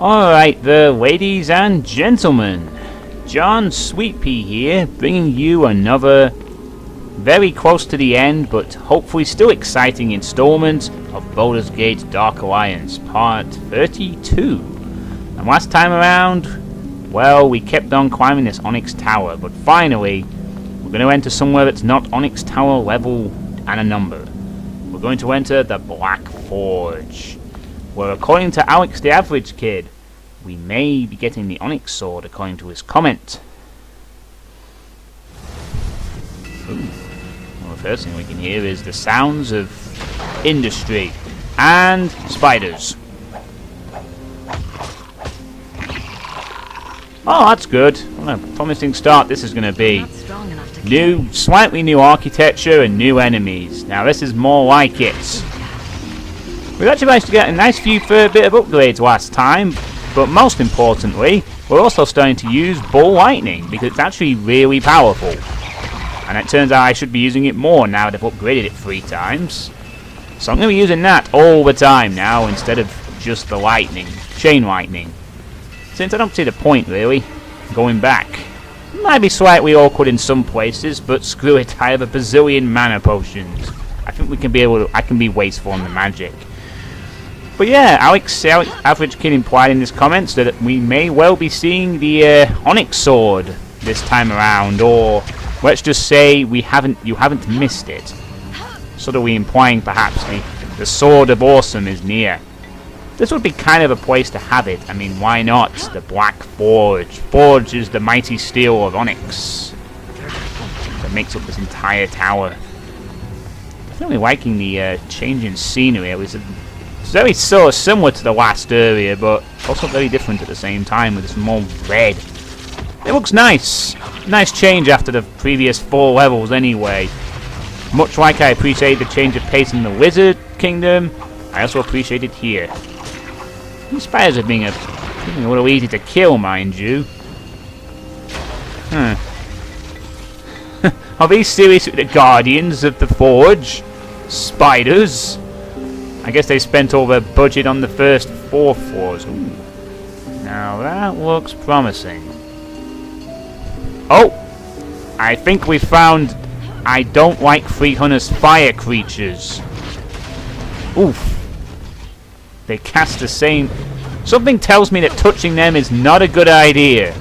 Alright there, ladies and gentlemen. John Suitepee here, bringing you another very close to the end, but hopefully still exciting installment of Baldur's Gate Dark Alliance, Part 32. And last time around, well, we kept on climbing this Onyx Tower, but finally, we're going to enter somewhere that's not Onyx Tower level and a number. We're going to enter the Black Forge, where according to Alex the Average Kid, we may be getting the Onyx Sword according to his comment. Ooh. Well, the first thing we can hear is the sounds of industry and spiders. Oh, that's good. What a promising start this is going to be. Slightly new architecture and new enemies. Now this is more like it. We actually managed to get a nice few bit of upgrades last time, but most importantly, we're also starting to use Ball Lightning because it's actually really powerful. And it turns out I should be using it more now that I've upgraded it 3 times. So I'm going to be using that all the time now instead of just the lightning, chain lightning. Since I don't see the point really, going back. Might be slightly awkward in some places, but screw it, I have a bazillion mana potions. I think we can be able to, I can be wasteful on the magic. But yeah, Alex Average Kid implied in his comments that we may well be seeing the Onyx Sword this time around, or let's just say you haven't missed it. Sort of we implying perhaps the Sword of Awesome is near. This would be kind of a place to have it. I mean, why not? The Black Forge. Forge is the mighty steel of Onyx that makes up this entire tower. Definitely liking the change in scenery. It's very sort of similar to the last area, but also very different at the same time with this more red. It looks nice. Nice change after the previous 4 levels anyway. Much like I appreciate the change of pace in the Wizard Kingdom, I also appreciate it here. These spiders are being a little easy to kill, mind you. Are these seriously the guardians of the forge? Spiders? I guess they spent all their budget on the first 4 floors. Ooh. Now that looks promising. Oh! I think we found I don't like Free Hunter's fire creatures. Oof. They cast the same... Something tells me that touching them is not a good idea.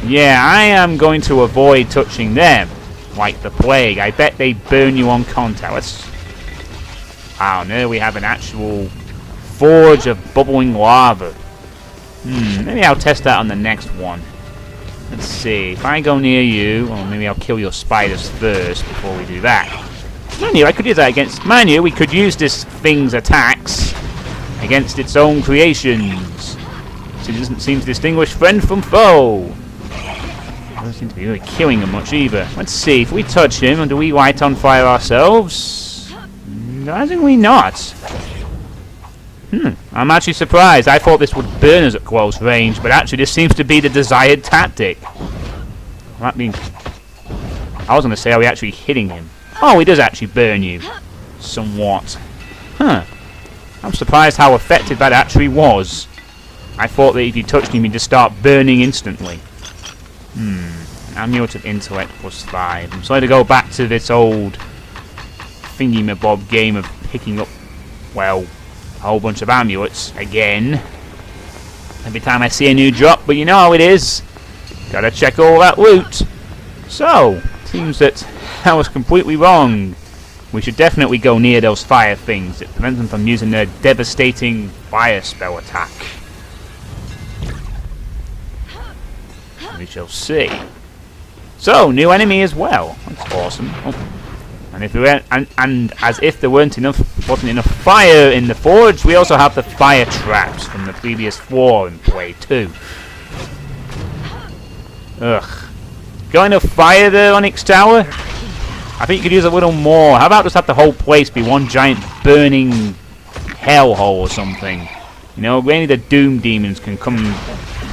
Yeah, I am going to avoid touching them. Like the plague. I bet they burn you on contact. Let's... Oh, now we have an actual forge of bubbling lava. Maybe I'll test that on the next one. Let's see. If I go near you... Well, maybe I'll kill your spiders first before we do that. Mind you, I could use that against... Mind you, we could use this thing's attacks against its own creations. So it doesn't seem to distinguish friend from foe. Doesn't seem to be really killing him much either. Let's see, if we touch him, and do we light on fire ourselves? Surprisingly not. I'm actually surprised. I thought this would burn us at close range, but actually this seems to be the desired tactic. That means... I was going to say, are we actually hitting him? Oh, he does actually burn you. Somewhat. I'm surprised how effective that actually was. I thought that if you touched him, he'd just start burning instantly. Amulet of Intellect +5. I'm sorry to go back to this old thingy-mabob game of picking up, well, a whole bunch of amulets again. Every time I see a new drop, but you know how it is. Gotta check all that loot. So, seems that I was completely wrong. We should definitely go near those fire things. It prevents them from using their devastating fire spell attack. We shall see. So, new enemy as well. That's awesome. Oh. And if we went, and as if there wasn't enough fire in the forge, we also have the fire traps from the previous floor in play too. Ugh. Got enough fire there, Onyx Tower? I think you could use a little more. How about just have the whole place be one giant burning hellhole or something? You know, only the Doom Demons can come and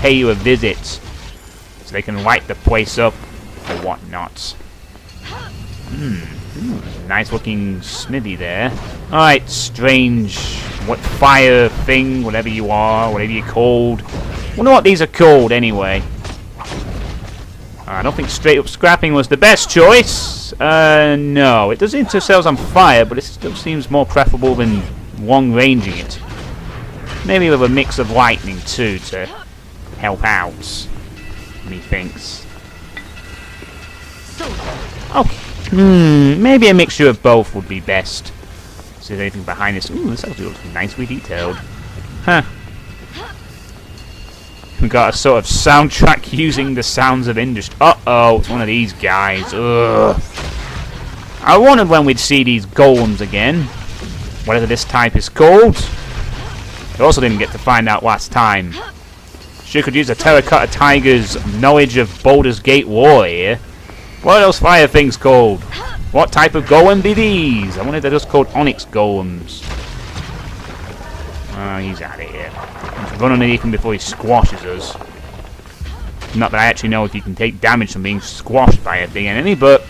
pay you a visit. So they can light the place up or whatnot. Nice looking smithy there. Alright, strange. What fire thing, whatever you are, whatever you're called. Wonder what these are called anyway. I don't think straight up scrapping was the best choice. No. It does set cells on fire, but it still seems more preferable than long ranging it. Maybe with a mix of lightning too to help out, methinks. Okay. Maybe a mixture of both would be best. Is there anything behind this? Ooh, this actually looks nicely detailed. Huh. We got a sort of soundtrack using the sounds of industry. Uh-oh, it's one of these guys. Ugh. I wondered when we'd see these golems again. Whatever this type is called. I also didn't get to find out last time. Sure could use a terracotta tiger's knowledge of Baldur's Gate lore here. What are those fire things called? What type of golem be these? I wonder if they're just called Onyx golems. Oh, he's out of here. Let's run underneath him before he squashes us. Not that I actually know if you can take damage from being squashed by a big enemy, but...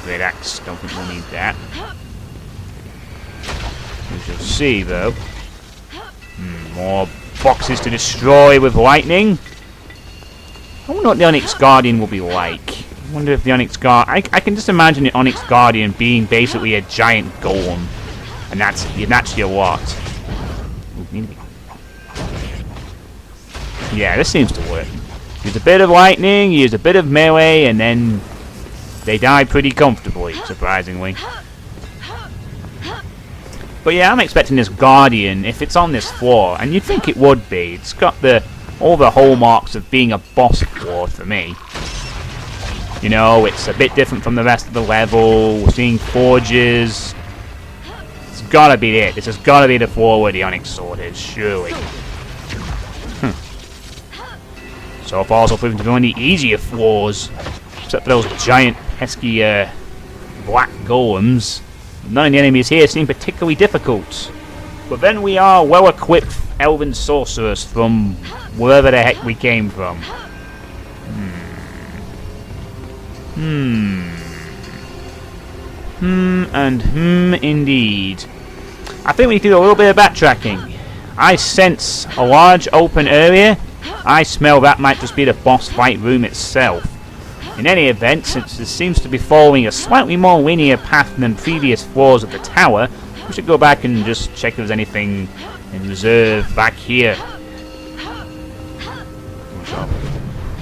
great axe. Don't think we'll need that. We shall see, though. More boxes to destroy with lightning. I wonder what the Onyx Guardian will be like. I wonder if the Onyx Guardian... I can just imagine the Onyx Guardian being basically a giant golem. And that's your lot. Yeah, this seems to work. Use a bit of lightning, use a bit of melee, and then they die pretty comfortably, surprisingly. But yeah, I'm expecting this Guardian, if it's on this floor, and you'd think it would be. It's got all the hallmarks of being a boss floor for me. You know, it's a bit different from the rest of the level. We're seeing forges. It's gotta be it. This has gotta be the floor where the Onyx Sword is, surely. So far, also proving to be one of the easier floors. Except for those giant, pesky, black golems. None of the enemies here seem particularly difficult. But then we are well-equipped elven sorcerers from wherever the heck we came from. Indeed. I think we need to do a little bit of backtracking. I sense a large open area. I smell that might just be the boss fight room itself. In any event, since this seems to be following a slightly more linear path than previous floors of the tower, we should go back and just check if there's anything in reserve back here.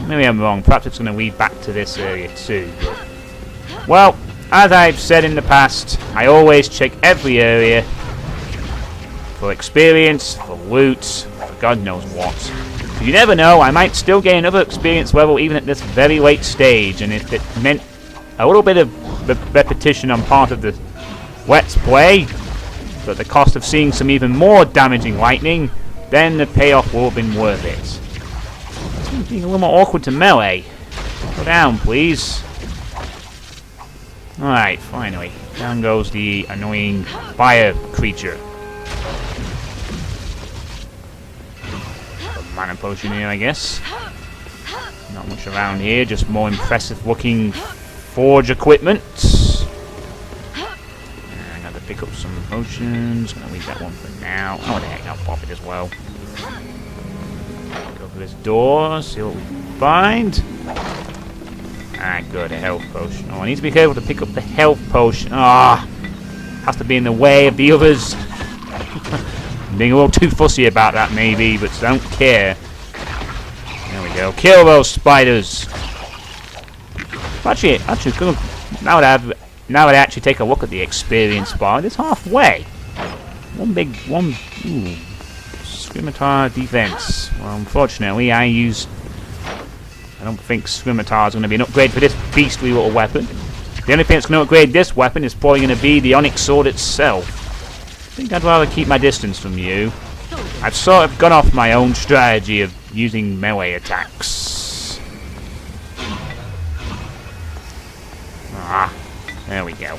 Maybe I'm wrong. Perhaps it's going to lead back to this area too. But, well, as I've said in the past, I always check every area for experience, for loot, for God knows what. You never know, I might still gain another experience level even at this very late stage, and if it meant a little bit of repetition on part of the Let's Play, but the cost of seeing some even more damaging lightning, then the payoff will have been worth it. It's being a little more awkward to melee. Go down, please. Alright, finally. Down goes the annoying fire creature. Mana potion here, I guess. Not much around here, just more impressive looking forge equipment. I got to pick up some potions. Gonna leave that one for now. Oh, the heck, I'll pop it as well. Go for this door, see what we find. Ah, good, a health potion. Oh, I need to be careful to pick up the health potion. Ah, has to be in the way of the others. Being a little too fussy about that, maybe, but don't care. There we go. Kill those spiders. Actually, good. Now that I actually take a look at the experience bar, it's halfway. One. Ooh, scimitar defense. Well, unfortunately, I don't think scimitar is going to be an upgrade for this beastly little weapon. The only thing that's going to upgrade this weapon is probably going to be the Onyx Sword itself. I think I'd rather keep my distance from you. I've sort of gone off my own strategy of using melee attacks. Ah, there we go.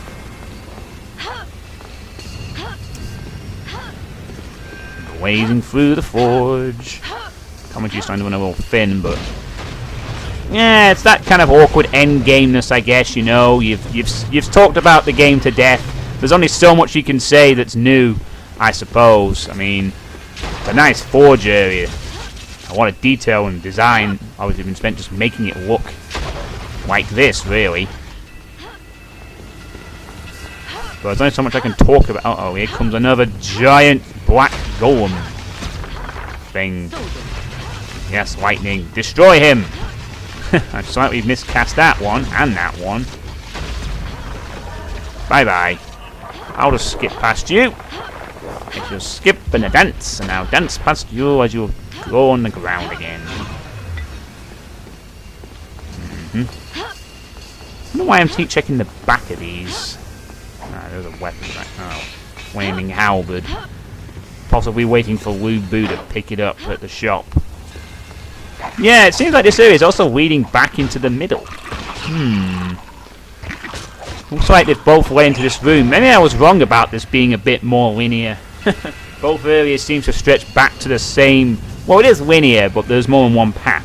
Blazing through the forge. Commentary starting to run a little thin, but yeah, it's that kind of awkward end gameness, I guess. You know, you've talked about the game to death. There's only so much you can say that's new, I suppose. I mean, it's a nice forge area. A lot of detail and design obviously been spent just making it look like this, really. But there's only so much I can talk about. Uh-oh, here comes another giant black golem thing. Yes, lightning. Destroy him! I've slightly miscast that one, and that one. Bye-bye. I'll just skip past you. If you'll skip and a dance, and I'll dance past you as you go on the ground again. I don't know why I'm checking the back of these. Ah, there's a weapon right now. Flaming halberd. Possibly waiting for Lubu to pick it up at the shop. Yeah, it seems like this area is also leading back into the middle. Looks like they've both led into this room. Maybe I was wrong about this being a bit more linear. Both areas seem to stretch back to the same... Well, it is linear, but there's more than one path.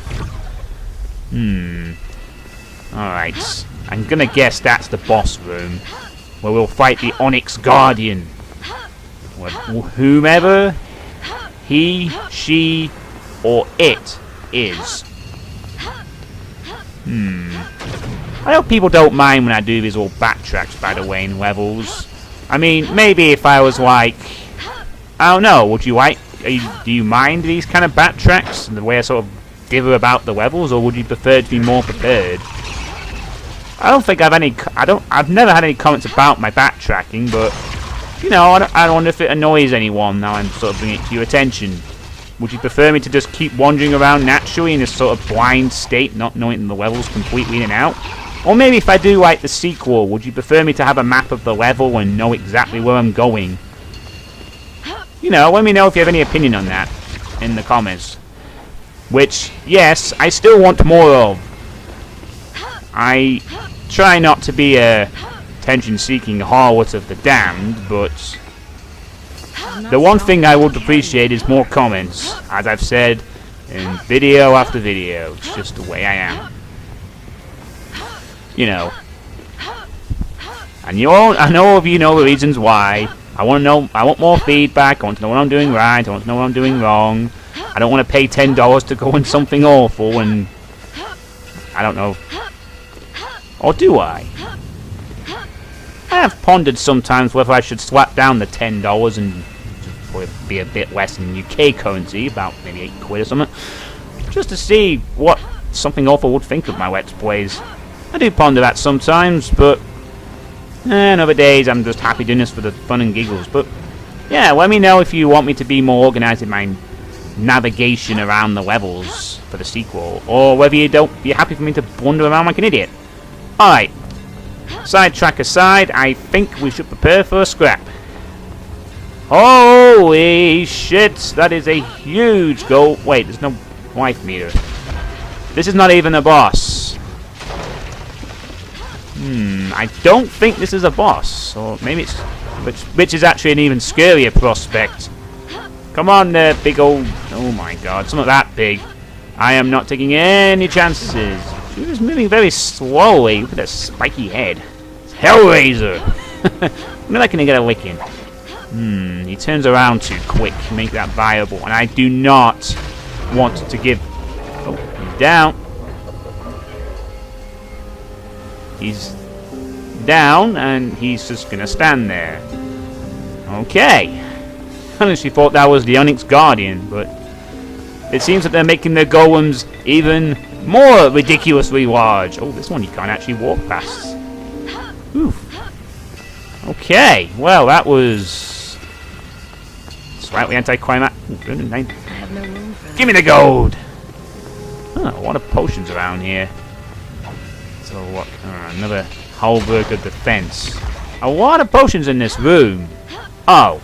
Alright. I'm gonna guess that's the boss room, where we'll fight the Onyx Guardian. Whomever he, she, or it is. I hope people don't mind when I do these little backtracks, by the way, in levels. I mean, maybe if I was like... I don't know, would you like... do you mind these kind of backtracks, and the way I sort of dither about the levels, or would you prefer to be more prepared? I don't think I've never had any comments about my backtracking, but... You know, I wonder if it annoys anyone now I'm sort of bringing it to your attention. Would you prefer me to just keep wandering around naturally in this sort of blind state, not knowing the levels completely in and out? Or maybe if I do like the sequel, would you prefer me to have a map of the level and know exactly where I'm going? You know, let me know if you have any opinion on that in the comments. Which, yes, I still want more of. I try not to be a attention-seeking harlot of the damned, but the one thing I would appreciate is more comments, as I've said in video after video. It's just the way I am. You know. And I know of you know the reasons why. I want to know. I want more feedback. I want to know what I'm doing right. I want to know what I'm doing wrong. I don't want to pay $10 to go in something awful, and I don't know. Or do I? I have pondered sometimes whether I should slap down the $10 and probably be a bit less in UK currency, about maybe £8 or something, just to see what something awful would think of my Let's Plays. I do ponder that sometimes, but other days I'm just happy doing this for the fun and giggles. But yeah, let me know if you want me to be more organised in my navigation around the levels for the sequel, or whether you're happy for me to wander around like an idiot. Alright, sidetrack aside, I think we should prepare for a scrap. Holy shit, that is a huge goal. Wait, there's no life meter. This is not even a boss. I don't think this is a boss, or maybe it's... Which is actually an even scarier prospect. Come on there, big old... Oh my god, it's not that big. I am not taking any chances. She was moving very slowly. Look at that spiky head. It's Hellraiser! Maybe I can get a lick in. He turns around too quick to make that viable, and I do not want to give... Oh, he's down. He's down, and he's just gonna stand there. Okay. I honestly thought that was the Onyx Guardian, but it seems that they're making their golems even more ridiculously large. Oh, this one you can't actually walk past. Oof. Okay, well that was slightly anticlimactic. Give me the gold! Oh, a lot of potions around here. So what? Another halberd of defense. A lot of potions in this room. Oh.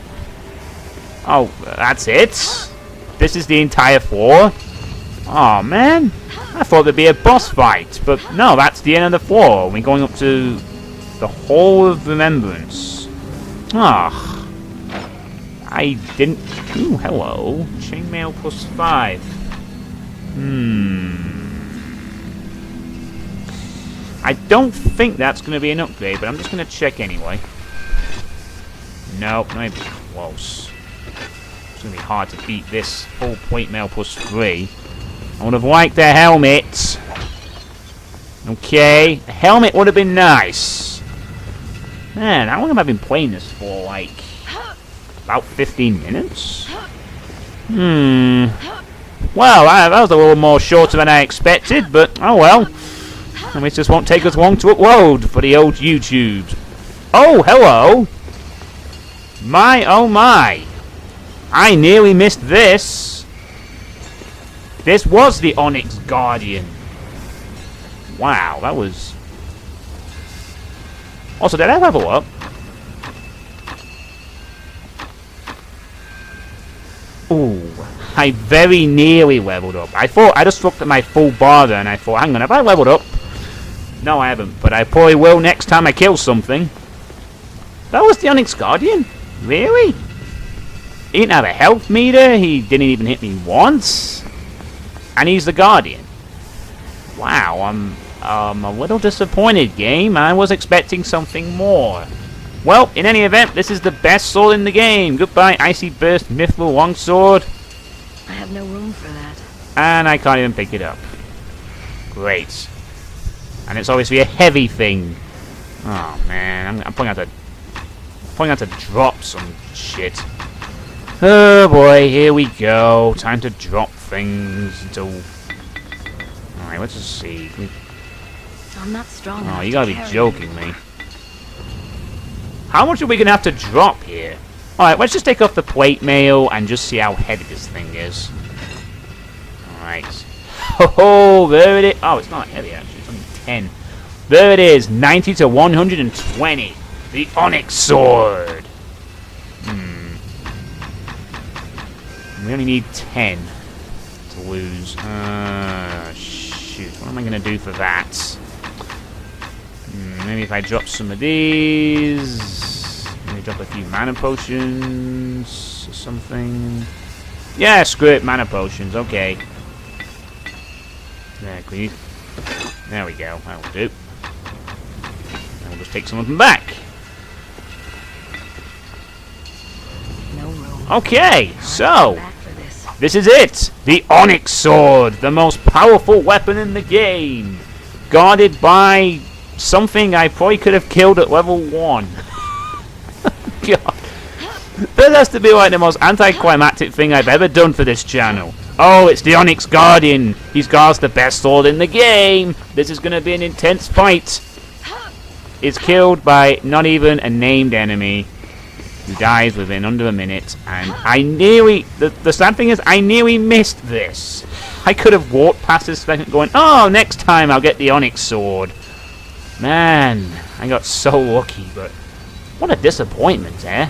Oh, that's it? This is the entire floor? Oh man. I thought there'd be a boss fight, but no, that's the end of the floor. We're going up to the Hall of Remembrance. Ah. I didn't... Ooh, hello. Chainmail +5. I don't think that's going to be an upgrade, but I'm just going to check anyway. Nope, not even close. It's going to be hard to beat this full plate mail plus 3. I would have liked a helmet. Okay, a helmet would have been nice. Man, how long have I been playing this for? Like, about 15 minutes? Well, that was a little more shorter than I expected, but oh well. I mean, it just won't take us long to upload for the old YouTubes. Oh, hello! My, oh my! I nearly missed this. This was the Onyx Guardian. Wow, that was... Also, did I level up? Ooh, I very nearly leveled up. I just looked at my full bar there and I thought, hang on, have I leveled up? No, I haven't, but I probably will next time I kill something. That was the Onyx Guardian? Really? He didn't have a health meter, he didn't even hit me once. And he's the Guardian. Wow, I'm a little disappointed, game. I was expecting something more. Well, in any event, this is the best sword in the game. Goodbye, Icy Burst Mithril Longsword. I have no room for that. And I can't even pick it up. Great. And it's obviously a heavy thing. Oh man, I'm probably going to drop some shit. Oh boy, here we go. Time to drop things until... Alright, let's just see. I'm not strong. Oh, you gotta be joking me. How much are we gonna have to drop here? Alright, let's just take off the plate mail and just see how heavy this thing is. Alright. Oh, there it is. Oh, it's not heavy actually, it's only 10. There it is, 90 to 120. The Onyx Sword. We only need 10 to lose. Shoot, what am I gonna do for that? Maybe if I drop some of these, maybe drop a few mana potions or something. Yeah, screw it, mana potions. Okay. There we go. That'll do. And we'll just take some of them back. No room. Okay, so this is it. The Onyx Sword, the most powerful weapon in the game, guarded by something I probably could have killed at level 1. God. That has to be like the most anticlimactic thing I've ever done for this channel. Oh, it's the Onyx Guardian. He's guards the best sword in the game. This is going to be an intense fight. It's killed by not even a named enemy, who dies within under a minute. And I nearly... The sad thing is, I nearly missed this. I could have walked past this second going, oh, next time I'll get the Onyx Sword. Man, I got so lucky, but what a disappointment, eh?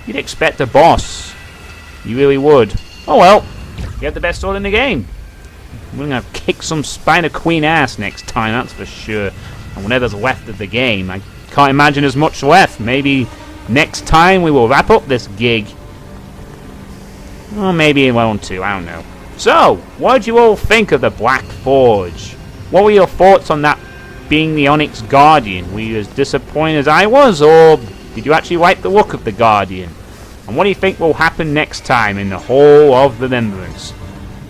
You'd expect a boss. You really would. Oh well, you have the best sword in the game. We're going to kick some Spider Queen ass next time, that's for sure. And whatever's left of the game, I can't imagine there's much left. Maybe next time we will wrap up this gig. Or maybe it won't too, I don't know. So, what did you all think of the Black Forge? What were your thoughts on that being the Onyx Guardian? Were you as disappointed as I was, or did you actually like the look of the Guardian? And what do you think will happen next time in the Hall of Remembrance?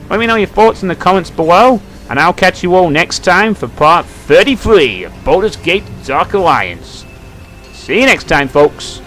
Let me know your thoughts in the comments below, and I'll catch you all next time for part 33 of Baldur's Gate Dark Alliance. See you next time, folks.